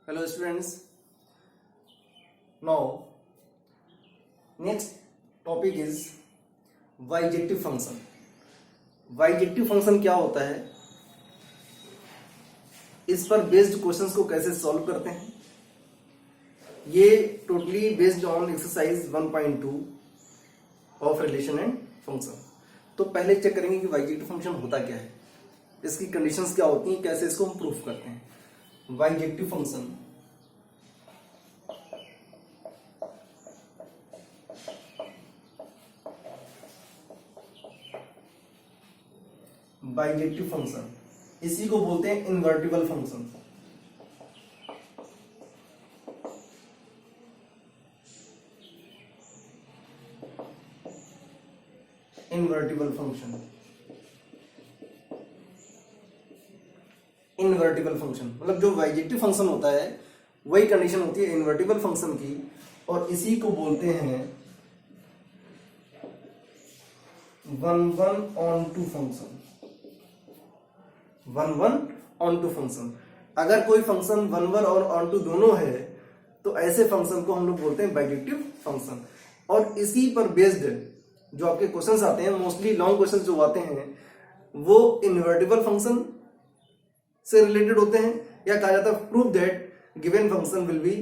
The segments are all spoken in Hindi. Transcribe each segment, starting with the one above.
Hello students. Now next topic is bijective function. Bijective function क्या होता है, इस पर बेस्ड क्वेश्चंस को कैसे सॉल्व करते हैं, ये totally based on exercise 1.2 of relation and function. तो पहले चेक करेंगे कि बाइजेक्टिव फंक्शन होता क्या है, इसकी कंडीशंस क्या होती हैं, कैसे इसको हम प्रूफ करते हैं। बाइजेक्टिव फंक्शन बाइजेक्टिव फंक्शन इसी को बोलते हैं invertible function. Invertible function, invertible function मतलब जो बाइजेक्टिव फंक्शन होता है वही कंडीशन होती है इनवर्टिबल फंक्शन की, और इसी को बोलते हैं 1-1-on-2 फंक्शन। 1-1-on-2 फंक्शन, अगर कोई फंक्शन 1-1 और on-2 दोनों है तो ऐसे फंक्शन को हम लोग बोलते हैं बाइजेक्टिव फंक्शन। और इसी पर बेस्ड जो आपके क्वेश्चंस आते हैं, मोस्टली लॉन्ग क्वेश्चंस जो आते हैं वो इनवर्टिबल फंक्शन से रिलेटेड होते हैं, या कहा जाता है prove that given function will be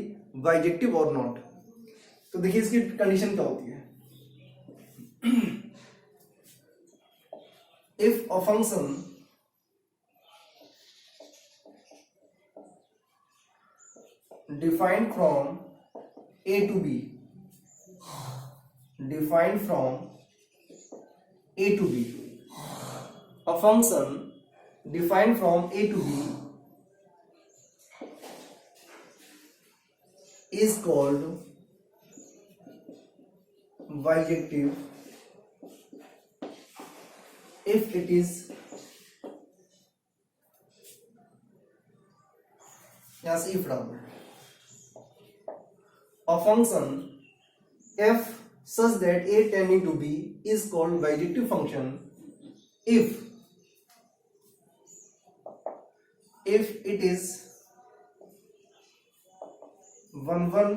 bijective और नॉट। तो देखिए इसकी कंडीशन क्या होती है। If a function defined from a to b, defined from a to b, a function defined from a to b is called bijective if it is, यहाँ से if डाल दो, a function f such that a tending to b is called bijective function if it is 1-1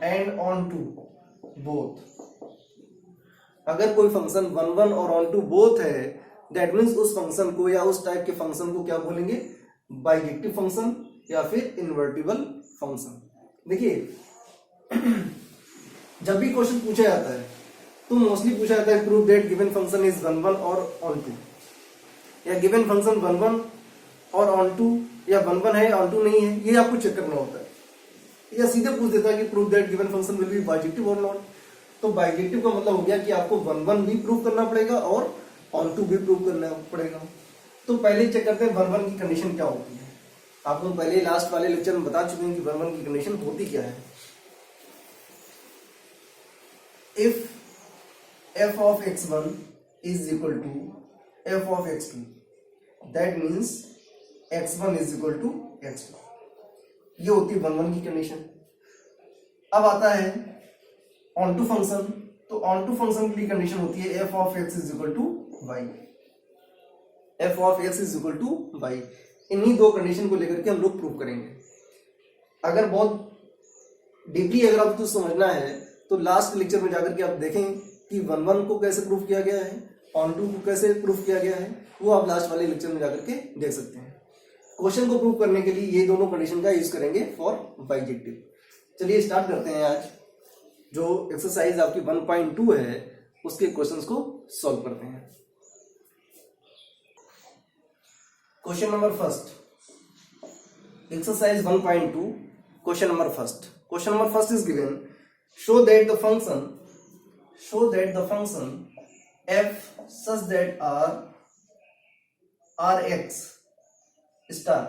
and on-2 both। अगर कोई फंक्शन 1-1 और on-2 बोथ है, दैट मीन्स उस फंक्शन को या उस टाइप के फंक्शन को क्या बोलेंगे, बाइजेक्टिव फंक्शन या फिर इनवर्टिबल फंक्शन। देखिए जब भी क्वेश्चन पूछा जाता है तो मोस्टली पूछा जाता है prove that given function is 1-1 और on-2, या गिवन फंक्शन 1-1 और on-2, या 1-1 है on-2 नहीं है, ये आपको चेक करना होता है। या सीधे पूछ देता है कि prove that given function will be bijective और नॉट। तो बाइजेक्टिव का मतलब हो गया कि आपको 1-1 भी प्रूव करना पड़ेगा और on-2 भी प्रूव करना पड़ेगा। तो पहले चेक करते हैं 1-1 की कंडीशन क्या होती है। आपको पहले लास्ट वाले लेक्चर में बता चुके हैं कि 1-1 की कंडीशन होती क्या है। If f of x1 is equal to f of x2, that means x1 is equal to x2, ये होती है 1-1 की कंडीशन। अब आता है on-2 फंक्शन, तो on-2 फंक्शन के लिए कंडीशन होती है f of x is equal to y, f of x is equal to y। इन्हीं दो कंडीशन को लेकर के हम लोग प्रूव करेंगे। अगर बहुत डीपली अगर आपको समझना है तो लास्ट लेक्चर में जाकर के आप देखें कि 1-1 को कैसे प्रूव किया गया है, on-2 को कैसे प्रूव किया गया है, वो आप लास्ट वाले लेक्चर में जाकर के देख सकते हैं। क्वेश्चन को प्रूव करने के लिए ये दोनों कंडीशन का यूज करेंगे फॉर बाइजेक्टिव। चलिए स्टार्ट करते हैं। आज जो एक्सरसाइज आपकी 1.2 है उसके क्वेश्चंस को सॉल्व करते हैं। Question number first, exercise 1.2, question number first. Question number first is given, show that the function f such that rx star,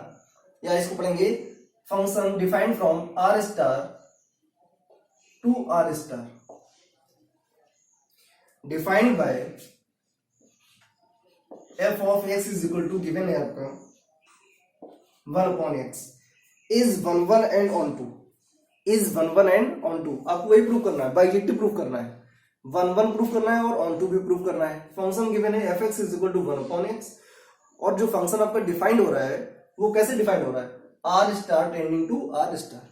या इसको पढ़ेंगे function defined from r star to r star defined by f of x is equal to given है आपका 1/x is 1-1 and on-2, is 1-1 and on-2। आपको वही प्रूव करना है, बाइजेक्टिव प्रूव करना है, 1-1 प्रूव करना है और on-2 भी प्रूव करना है। फंक्शन गिवन है fx is equal to 1/x, और जो फंक्शन आपका डिफाइंड हो रहा है वो कैसे डिफाइन हो रहा है, R star tending to R star,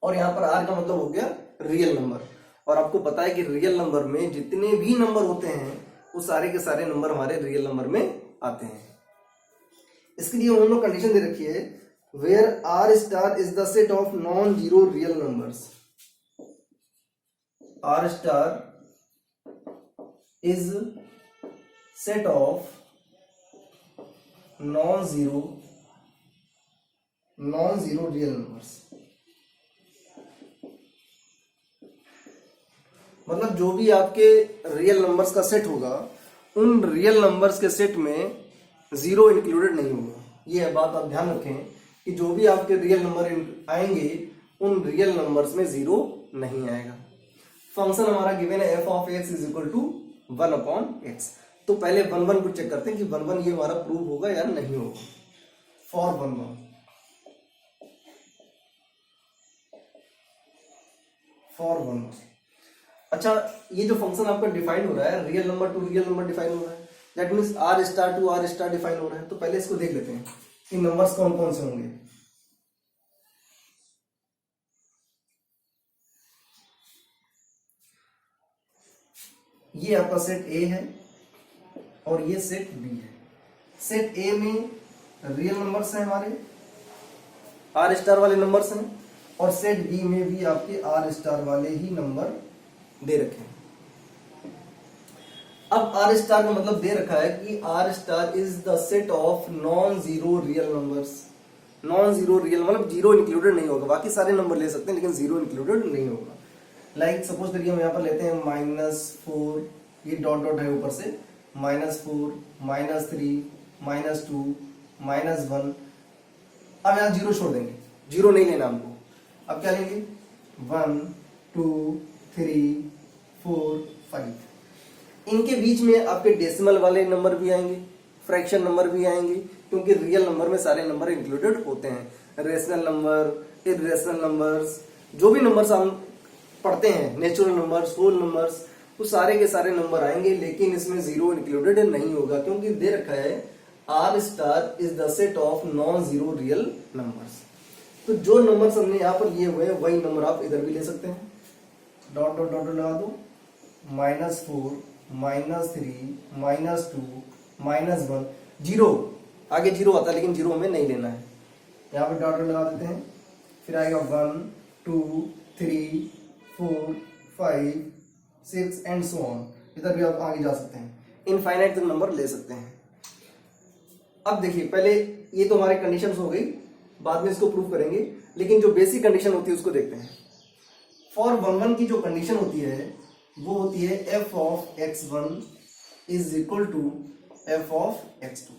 और यहाँ पर आर का मतलब हो गया रियल नंबर। और आपको पता है कि रियल नंबर में जितने भी नंबर होते हैं वो सारे के सारे नंबर हमारे रियल नंबर में आते हैं। इसके लिए हम लोग कंडीशन दे रखी है, where R star is the set of non zero real numbers, R star is set of non zero real numbers. मतलब जो भी आपके रियल नंबर्स का सेट होगा उन रियल नंबर्स के सेट में जीरो इंक्लूडेड नहीं होगा। ये बात आप ध्यान रखें कि जो भी आपके रियल नंबर आएंगे उन रियल नंबर्स में जीरो नहीं आएगा। फंक्शन हमारा गिवन है f of x is equal to 1/x। तो पहले 1 को चेक करते हैं कि 1 ये हमारा प्रूव होगा या नहीं होगा। फॉर 1 अच्छा, ये जो फंक्शन आपका डिफाइन हो रहा है real number to real number define हो रहा है, that means R star to R star define हो रहा है। तो पहले इसको देख लेते हैं कि नंबर्स कौन कौन से होंगे। ये आपका सेट ए है और ये सेट बी है। सेट ए में रियल नंबर्स हैं हमारे, आर स्टार वाले नंबर्स हैं, और सेट बी में भी आपके आर स्टार वाले ही नंबर दे रखे हैं। अब आर स्टार का मतलब दे रखा है कि R star is the set of non zero real numbers. Non zero real मतलब जीरो इंक्लूडेड नहीं होगा, बाकी सारे नंबर ले सकते हैं लेकिन जीरो इंक्लूडेड नहीं होगा। लाइक सपोज करिए हम यहाँ पर लेते हैं -4, ये डॉट डॉट है ऊपर से, -4, -3, -2, -1। अब यहाँ जीरो छोड़ देंगे, जीरो नहीं लेना हमको। अब क्या लेंगे, 1 2 3 4 5। इनके बीच में आपके डेसिमल वाले नंबर भी आएंगे, फ्रैक्शन नंबर भी आएंगे, क्योंकि रियल नंबर में सारे नंबर इंक्लूडेड होते हैं। रेशनल नंबर, इर्रेशनल नंबर्स, जो भी नंबर्स हम पढ़ते हैं, नेचुरल नंबर्स, होल नंबर्स, तो सारे के सारे नंबर आएंगे, लेकिन इसमें जीरो इंक्लूडेड नहीं होगा, क्योंकि दे रखा है R star is the set of non zero real numbers. तो जो नंबर्स हमने यहाँ पर लिए हुए हैं वही नंबर आप इधर भी ले सकते हैं। डॉट डॉट डॉट लगा दो, -4, -3, -2, -1, जीरो, आगे जीरो आता है लेकिन जीरो हमें नहीं लेना है। यहाँ पे डॉट लगा देते हैं, फिर आएगा 1 2 3 4 5 6 एंड सो ऑन। इधर भी आप आगे जा सकते हैं, इनफाइनाइट तक नंबर ले सकते हैं। अब देखिए, पहले ये तो हमारे कंडीशंस हो गई, बाद में इसको प्रूव करेंगे, लेकिन जो बेसिक कंडीशन होती है उसको देखते हैं। फॉर 1 की जो कंडीशन होती है वो होती है f of x1 is equal to f of x2।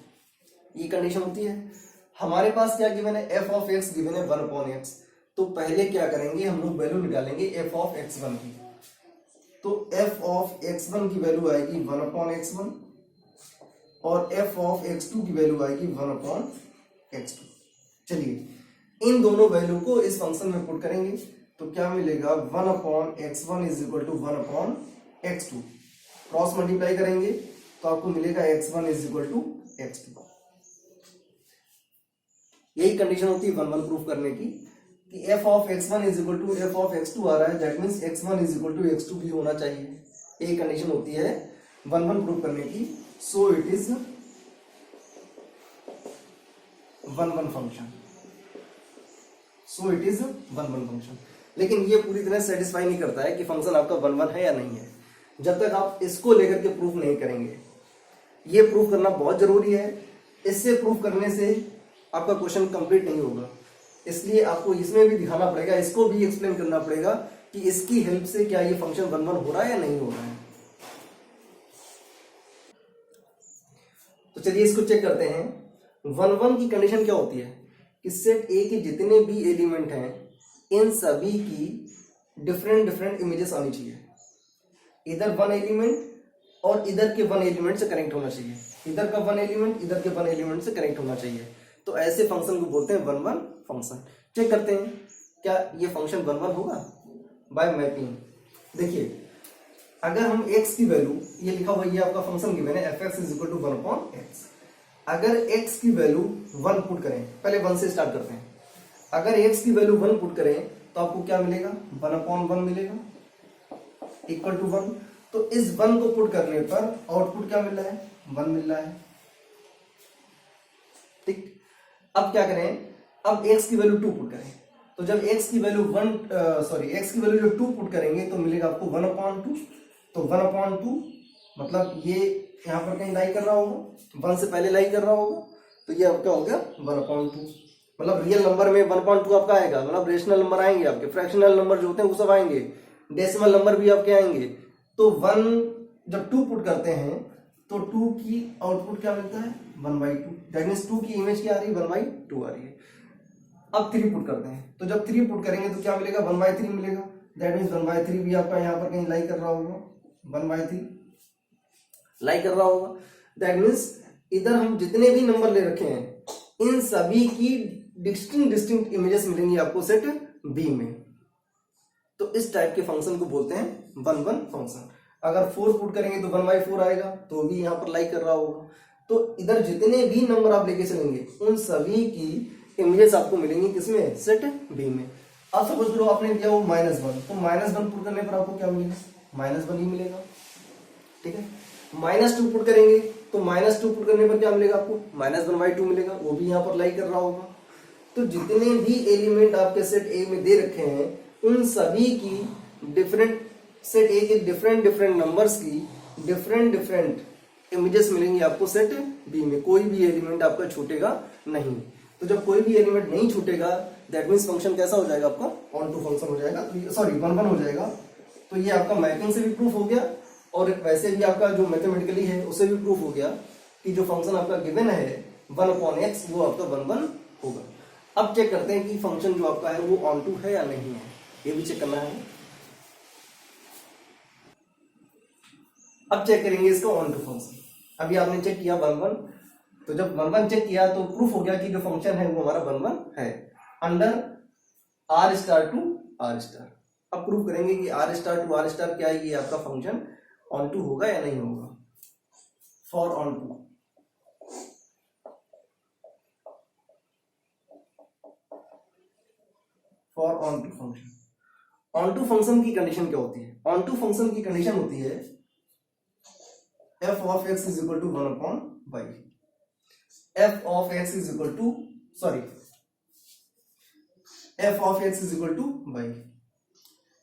ये कंडीशन होती है। हमारे पास क्या गिवन है, f ऑफ x गिवन है 1/x। तो पहले क्या करेंगे, हम लोग वैल्यू निकालेंगे f ऑफ x1 की। तो f ऑफ x1 की वैल्यू आएगी 1/x1 और f ऑफ x2 की वैल्यू आएगी 1/x2। चलिए इन दोनों वैल्यू को इस फंक्शन में पुट करेंगे तो क्या मिलेगा, 1/x1 is equal to 1/x2। Cross multiply करेंगे तो आपको मिलेगा x1 is equal to x2। यही कंडीशन होती है 1 प्रूफ करने की कि f of x1 is equal to f of x2 आ रहा है, that means x1 is equal to x2 भी होना चाहिए। यही कंडीशन होती है 1 प्रूफ करने की। सो it is 1 function. So it is 1 function. लेकिन ये पूरी तरह सेटिस्फाई नहीं करता है कि फंक्शन आपका 1 है या नहीं है, जब तक आप इसको लेकर के प्रूफ नहीं करेंगे। ये प्रूफ करना बहुत जरूरी है। इससे प्रूफ करने से आपका क्वेश्चन कंप्लीट नहीं होगा, इसलिए आपको इसमें भी दिखाना पड़ेगा, इसको भी एक्सप्लेन करना पड़ेगा कि इसकी हेल्प से क्या ये फंक्शन 1 हो रहा है या नहीं हो रहा है। तो चलिए इसको चेक करते हैं। 1 की कंडीशन क्या होती है कि सेट ए के जितने भी एलिमेंट हैं इन सभी की डिफरेंट इमेजेस आनी चाहिए। इधर 1 एलिमेंट और इधर के 1 एलिमेंट से कनेक्ट होना चाहिए, इधर का 1 एलिमेंट इधर के 1 एलिमेंट से कनेक्ट होना चाहिए। तो ऐसे फंक्शन को बोलते हैं 1 फंक्शन। चेक करते हैं क्या ये फंक्शन 1 होगा बाय मैपिंग। देखिए अगर हम x की वैल्यू, ये लिखा हुआ ये आपका फंक्शन गिवन है f(x) is equal to 1/x। अगर x की वैल्यू 1 पुट करें, पहले 1 से स्टार्ट करते हैं। अगर x की वैल्यू 1 पुट करें तो आपको क्या मिलेगा, 1/1 मिलेगा इक्वल टू 1। तो इस 1 को पुट करने पर आउटपुट क्या मिल रहा है, 1 मिल रहा है। ठीक, अब क्या करें, अब x की वैल्यू 2 पुट करें। तो जब x की वैल्यू x की वैल्यू जब 2 पुट करेंगे तो मिलेगा आपको 1/2। तो 1/2 मतलब ये यहाँ पर कहीं लाई कर रहा होगा, 1 से पहले लाई कर रहा होगा, तो ये आपका हो गया 1/2। मतलब रियल नंबर में 1/2 आपका आएगा, मतलब रेशनल नंबर आएंगे आपके, फ्रैक्शनल नंबर जो होते हैं वो सब आएंगे, डेसिमल नंबर भी आपके आएंगे। तो 1 जब 2 पुट करते हैं तो 2 की आउटपुट क्या मिलता है, 1/2। दैट मीन्स 2 की इमेज क्या आ रही है, 1/2 आ रही है। अब 3 पुट करते हैं, तो जब 3 पुट करेंगे तो क्या मिलेगा, 1/3 मिलेगा। दैट मीन्स 1/3 भी आपका यहाँ पर कहीं लाई कर रहा होगा, 1/3 लाई कर रहा होगा। दैट मीन्स इधर हम जितने भी नंबर ले रखे हैं इन सभी की डिस्टिंक्ट इमेजेस मिलेंगी आपको सेट बी में। तो इस टाइप के फंक्शन को बोलते हैं 1/1 फंक्शन। अगर 4 पुट करेंगे तो 1/4 आएगा, तो भी यहाँ पर लाई कर रहा होगा। तो इधर जितने भी नंबर आप लेके चलेंगे उन सभी की इमेजेस आपको मिलेंगी किसमें, सेट बी में। अब सपोज करो आपने दिया वो -1, तो -1 पुट करने पर आपको क्या मिलेगा, -1 ही मिलेगा। ठीक है, -2 पुट करेंगे तो -2 पुट करने पर क्या मिलेगा आपको, -1/2 मिलेगा, वो भी यहाँ पर लाई कर रहा होगा। तो जितने भी एलिमेंट आपके सेट ए में दे रखे हैं उन सभी की डिफरेंट सेट ए के डिफरेंट नंबर्स की डिफरेंट इमेजेस मिलेंगी आपको सेट बी में। कोई भी एलिमेंट आपका छूटेगा नहीं। तो जब कोई भी एलिमेंट नहीं छूटेगा दैट मीन्स फंक्शन कैसा हो जाएगा आपका, ऑन टू फंक्शन हो जाएगा, सॉरी 1/1 हो जाएगा। तो ये आपका मैपिंग से भी प्रूफ हो गया और वैसे भी आपका जो मैथमेटिकली है उससे भी प्रूफ हो गया कि जो फंक्शन आपका गिवन है 1/x वो आपका 1/1 होगा। अब चेक करते हैं कि फंक्शन जो आपका है वो ऑन टू है या नहीं है, ये भी चेक करना है। अब चेक करेंगे इसका ऑन टू फंक्शन। अभी आपने चेक किया 1/1, तो जब 1/1 चेक किया तो प्रूफ हो गया कि जो फंक्शन है वो हमारा 1/1 है अंडर r* टू r*। अब प्रूफ करेंगे कि r* टू r* क्या है, ये आपका फंक्शन ऑन टू होगा या नहीं होगा। For onto, for onto function, onto function की कंडीशन क्या होती है, ऑन टू फंक्शन की कंडीशन होती है f of x is equal to 1/y, f of x is equal to f of x is equal to y,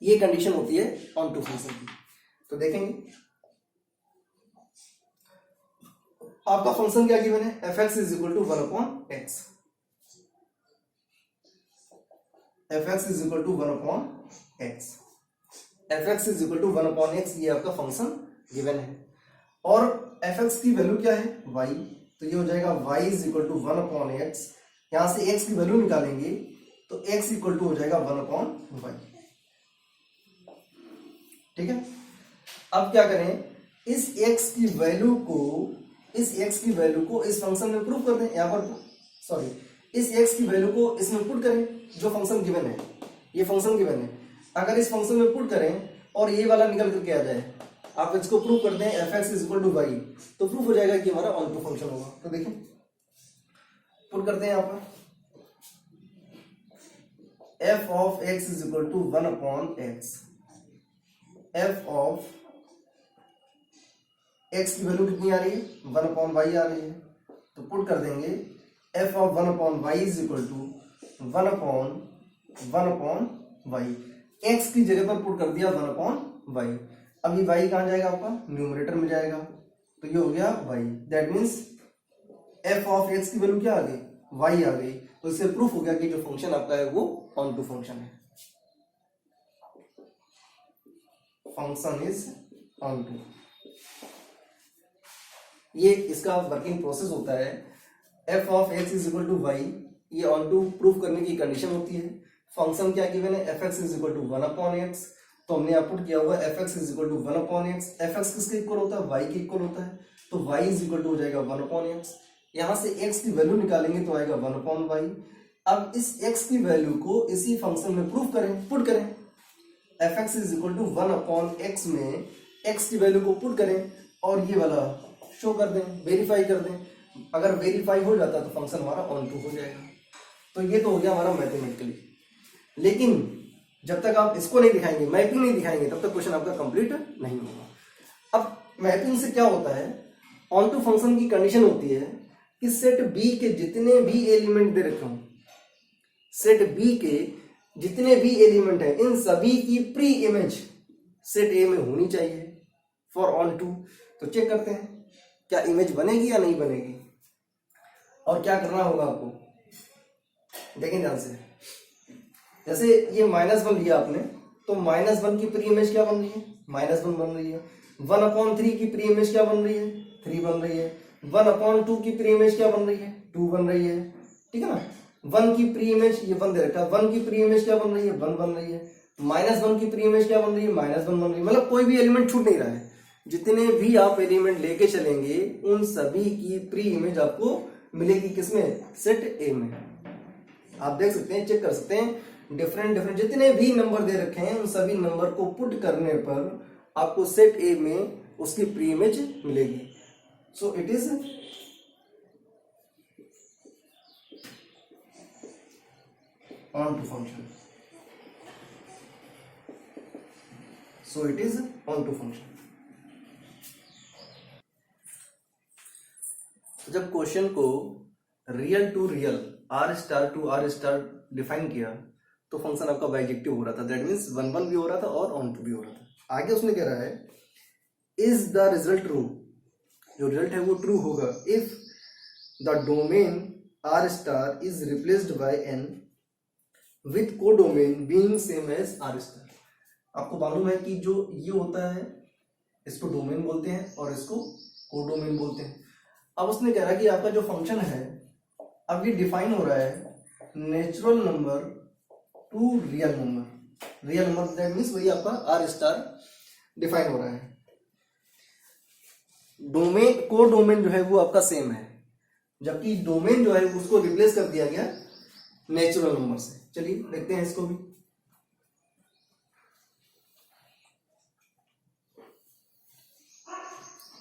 ये कंडीशन होती है ऑन टू फंक्शन की। तो देखेंगे आपका फंक्शन क्या गिवन है, fx is equal to 1/x, fx is equal to 1/x, fx is equal to 1/x, ये आपका फंक्शन गिवन है। और fx की वैल्यू क्या है, y, तो ये हो जाएगा y is equal to 1/x। यहां से x की वैल्यू निकालेंगे तो x इक्वल टू हो जाएगा 1/y। ठीक है, अब क्या करें, इस x की वैल्यू को इस फंक्शन में प्रूव कर दें, यहां पर इस x की वैल्यू को इसमें पुट करें जो फंक्शन गिवन है, ये फंक्शन गिवन है। अगर इस फंक्शन में पुट करें और ये वाला निकल करके आ जाए, आप इसको प्रूव करते हैं fx is equal to y, तो प्रूफ हो जाएगा कि हमारा ऑन टू फंक्शन होगा। तो देखिए पुट करते हैं यहां पर f of x is equal to 1/x, f of x की वैल्यू कितनी आ रही है, 1/y आ रही है, तो पुट कर देंगे f of 1/y is equal to 1/1/y, x की जगह पर पुट कर दिया 1/y। अभी y कहां जाएगा आपका, न्यूमरेटर में जाएगा, तो ये हो गया y। That means f of x की वैल्यू क्या आ गई, y आ गई। तो इससे प्रूफ हो गया कि जो फंक्शन आपका है वो ऑन टू फंक्शन है, फंक्शन इज ऑन टू। ये इसका वर्किंग प्रोसेस होता है। f of x is equal to y, ये ऑन टू प्रूफ करने की कंडीशन होती है। फंक्शन क्या गिवन है, fx is equal to 1/x, तो हमने यहाँ पुट किया हुआ fx is equal to 1/x। fx किसके इक्वल होता है, y के इक्वल होता है, तो y इज इक्वल टू हो जाएगा 1/x। यहाँ से x की वैल्यू निकालेंगे तो आएगा 1/y। अब इस x की वैल्यू को इसी फंक्शन में प्रूफ करें, पुट करें, fx is equal to 1/x में x की वैल्यू को पुट करें और ये वाला शो कर दें, वेरीफाई कर दें। अगर वेरीफाई हो जाता तो फंक्शन हमारा ऑन टू हो जाएगा। तो ये तो हो गया हमारा मैथमेटिकली। लेकिन जब तक आप इसको नहीं दिखाएंगे, मैपिंग नहीं दिखाएंगे, तब तक क्वेश्चन आपका कंप्लीट नहीं होगा। अब मैपिंग से क्या होता है, ऑन टू फंक्शन की कंडीशन होती है कि सेट बी के जितने भी एलिमेंट दे रखे हों, सेट बी के जितने भी एलिमेंट हैं, इन सभी की प्री इमेज सेट ए में होनी चाहिए फॉर ऑन टू। तो चेक करते हैं क्या इमेज बनेगी या नहीं बनेगी, और क्या करना होगा आपको, देखें ध्यान से। जैसे ये -1 लिया आपने, तो -1 की प्री इमेज क्या बन रही है, -1 बन रही है। 1/3 की प्री इमेज क्या बन रही है, 3 बन रही है। 1/2 की प्री इमेज क्या बन रही है, 2 बन रही है, ठीक है ना। 1 की प्री इमेज ये 1 दे रखा है, 1 की प्री इमेज क्या बन रही है, 1 बन रही है। -1 की प्री इमेज क्या बन रही है, -1 बन रही है। मतलब कोई भी एलिमेंट छूट नहीं रहा है, जितने भी आप एलिमेंट लेके चलेंगे उन सभी की प्री इमेज आपको मिलेगी किसमें, सेट ए में। आप देख सकते हैं, चेक कर सकते हैं, डिफरेंट जितने भी नंबर दे रखे हैं उन सभी नंबर को पुट करने पर आपको सेट ए में उसकी प्री इमेज मिलेगी। So it is onto function. So it is onto function. जब क्वेश्चन को real to real, R star to R star define किया तो फंक्शन आपका बाइजेक्टिव हो रहा था, दैट मीन्स 1 भी हो रहा था और ऑन टू भी हो रहा था। आगे उसने कह रहा है इज द रिजल्ट ट्रू, जो रिजल्ट है वो ट्रू होगा if the domain R star is replaced by N with codomain being same as R star. आपको मालूम है कि जो ये होता है इसको डोमेन बोलते हैं और इसको को डोमेन बोलते हैं। अब उसने कह रहा है कि आपका जो फंक्शन है अब ये डिफाइन हो रहा है natural number to real number. Real number that means वही आपका आर स्टार डिफाइन हो रहा है। डोमेन को डोमेन जो है वो आपका सेम है, जबकि डोमेन जो है उसको रिप्लेस कर दिया गया नेचुरल नंबर से। चलिए देखते हैं इसको भी।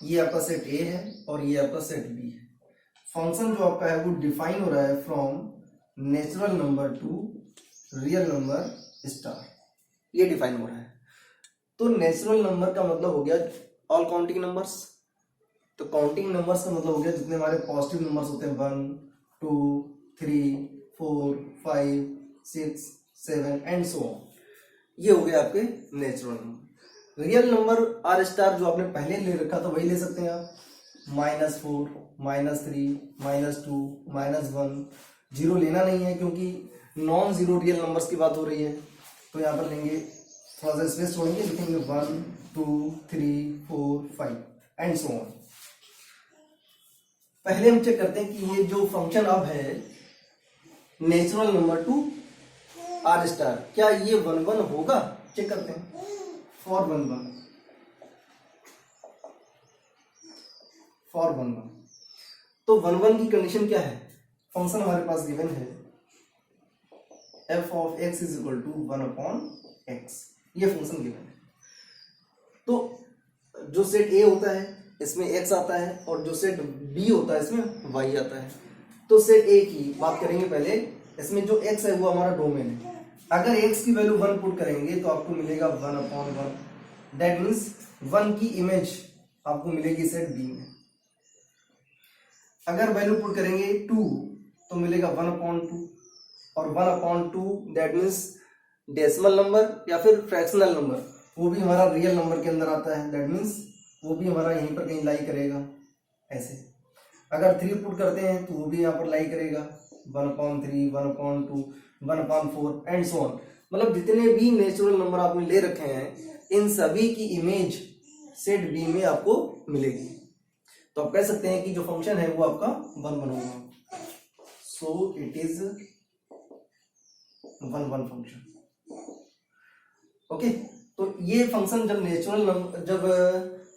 ये आपका सेट ए है और ये आपका सेट बी है। फंक्शन जो आपका है वो डिफाइन हो रहा है from natural number to real number star, ये डिफाइन हो रहा है। तो नेचुरल नंबर का मतलब हो गया ऑल काउंटिंग नंबर्स। तो काउंटिंग नंबर्स का मतलब हो गया जितने हमारे पॉजिटिव नंबर्स होते हैं 1 2 3 4 5 6 7 एंड सो ऑन, ये हो गया आपके natural number. Real number R star जो आपने पहले ले रखा था वही ले सकते हैं आप, -4 -3 -2 -1। जीरो लेना नहीं है क्योंकि नॉन जीरो रियल नंबर्स की बात हो रही है। तो यहाँ पर लेंगे, थोड़ा सा स्पेस छोड़ेंगे, लिखेंगे 1 2 3 4 5 एंड सो ऑन। पहले हम चेक करते हैं कि ये जो फंक्शन अब है natural number to R star, क्या ये 1 1 होगा, चेक करते हैं। फॉर 1 1 तो 1 1 की कंडीशन क्या है, फंक्शन हमारे पास गिवन है f of x is equal to 1/x, ये फंक्शन गिवन है। तो जो सेट a होता है इसमें x आता है और जो सेट b होता है इसमें y आता है। तो सेट a की बात करेंगे पहले, इसमें जो x है वो हमारा डोमेन है। अगर x की वैल्यू 1 पुट करेंगे तो आपको मिलेगा 1/1, दैट मीन्स 1 की इमेज आपको मिलेगी सेट b में। अगर वैल्यू पुट करेंगे 2 तो मिलेगा 1/2, और 1/2 दैट मीन्स डेसिमल नंबर या फिर फ्रैक्शनल नंबर, वो भी हमारा रियल नंबर के अंदर आता है, दैट मीन्स वो भी हमारा यहीं पर कहीं लाई करेगा ऐसे। अगर 3 पुट करते हैं तो वो भी यहाँ पर लाई करेगा 1/3 1/2 1/4 एंड सो ऑन। मतलब जितने भी नेचुरल नंबर आपने ले रखे हैं इन सभी की इमेज सेट बी में आपको मिलेगी। तो आप कह सकते हैं कि जो फंक्शन है वो आपका 1 1 होगा। सो इट इज 1 1 फंक्शन। ओके, तो ये फंक्शन जब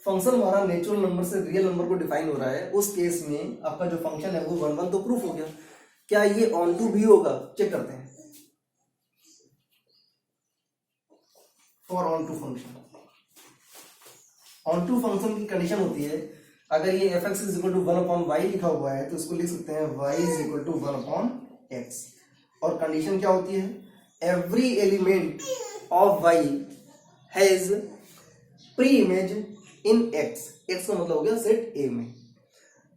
फंक्शन हमारा नेचुरल नंबर से रियल नंबर को डिफाइन हो रहा है, उस केस में आपका जो फंक्शन है वो 1 1 तो प्रूफ हो गया। क्या ये ऑन टू भी होगा, चेक करते हैं। For onto function, onto function की कंडीशन होती है अगर ये f x is equal to 1/y लिखा हुआ है तो इसको लिख सकते हैं y is equal to 1/x। और कंडीशन क्या होती है, every element of y has pre image in x। x का मतलब हो गया सेट A में।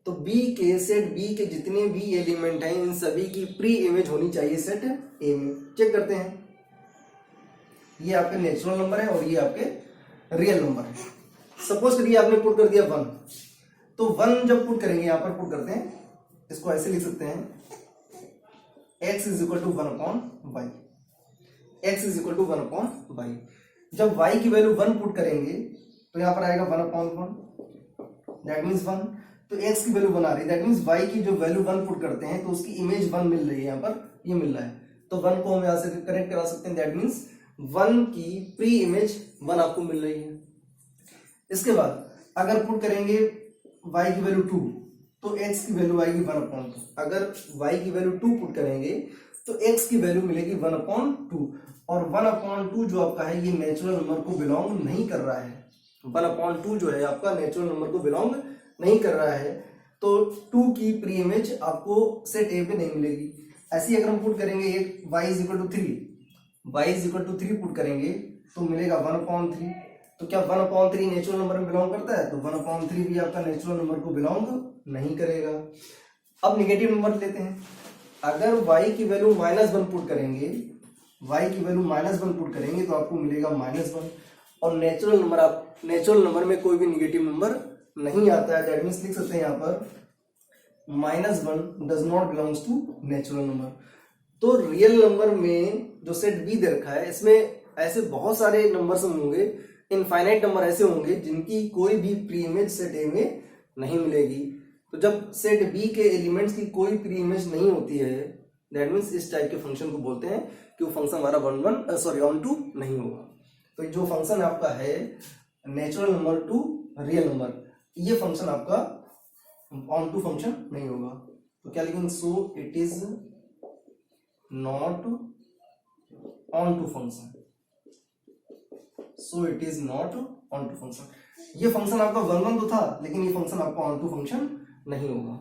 तो B के सेट B के जितने भी एलिमेंट हैं इन सभी की प्री इमेज होनी चाहिए सेट A में। चेक करते हैं, ये आपके नेचुरल नंबर है और ये आपके रियल नंबर है। सपोज करिए आपने पुट कर दिया 1, तो 1 जब पुट करेंगे, यहां पर पुट करते हैं, इसको ऐसे लिख सकते हैं x is equal to 1/y। x is equal to 1/y। जब y की वैल्यू 1 पुट करेंगे तो यहां पर आएगा 1/1, दैट मीन्स 1। तो x की वैल्यू 1 आ रही है, दैट मीन्स y की जो वैल्यू 1 पुट करते हैं तो उसकी इमेज 1 मिल रही है, यहां पर ये मिल रहा है। तो 1 को हम यहां से कनेक्ट करा सकते हैं, दैट मीन्स 1 की प्री इमेज 1 आपको मिल रही है। इसके बाद अगर पुट करेंगे y की वैल्यू 2 तो x की वैल्यू आएगी 1/2। अगर y की वैल्यू 2 पुट करेंगे तो x की वैल्यू मिलेगी 1/2। और 1/2 जो आपका है ये नेचुरल नंबर को बिलोंग नहीं कर रहा है। 1/2 जो है आपका नेचुरल नंबर को बिलोंग नहीं कर रहा है, तो 2 की प्री इमेज आपको सेट A पे नहीं मिलेगी। ऐसे ही अगर हम पुट करेंगे y is equal to 3, y is equal to 3 put करेंगे तो मिलेगा 1/3। तो क्या 1/3 नेचुरल नंबर में बिलोंग करता है? तो 1/3 भी आपका नेचुरल नंबर को बिलोंग नहीं करेगा। अब नेगेटिव नंबर लेते हैं। अगर y की वैल्यू -1 पुट करेंगे, y की वैल्यू -1 पुट करेंगे तो आपको मिलेगा -1। और नेचुरल नंबर में कोई भी नेगेटिव नंबर नहीं आता है, दैट मीन्स लिख सकते हैं यहाँ पर -1 does not belongs to natural number. तो रियल नंबर में जो सेट बी दे रखा है इसमें ऐसे बहुत सारे नंबर्स होंगे, इनफाइनाइट नंबर ऐसे होंगे जिनकी कोई भी प्री इमेज सेट ए में नहीं मिलेगी। तो जब सेट बी के एलिमेंट्स की कोई प्री इमेज नहीं होती है, दैट मीन्स इस टाइप के फंक्शन को बोलते हैं कि वो फंक्शन हमारा ऑन टू नहीं होगा। तो जो फंक्शन आपका है natural number to real number, ये फंक्शन आपका ऑन टू फंक्शन नहीं होगा। तो क्या लिखेंगे? So it is not onto function. So it is not onto function. ये फंक्शन आपका 1/1 तो था, लेकिन ये फंक्शन आपका ऑन टू फंक्शन नहीं होगा।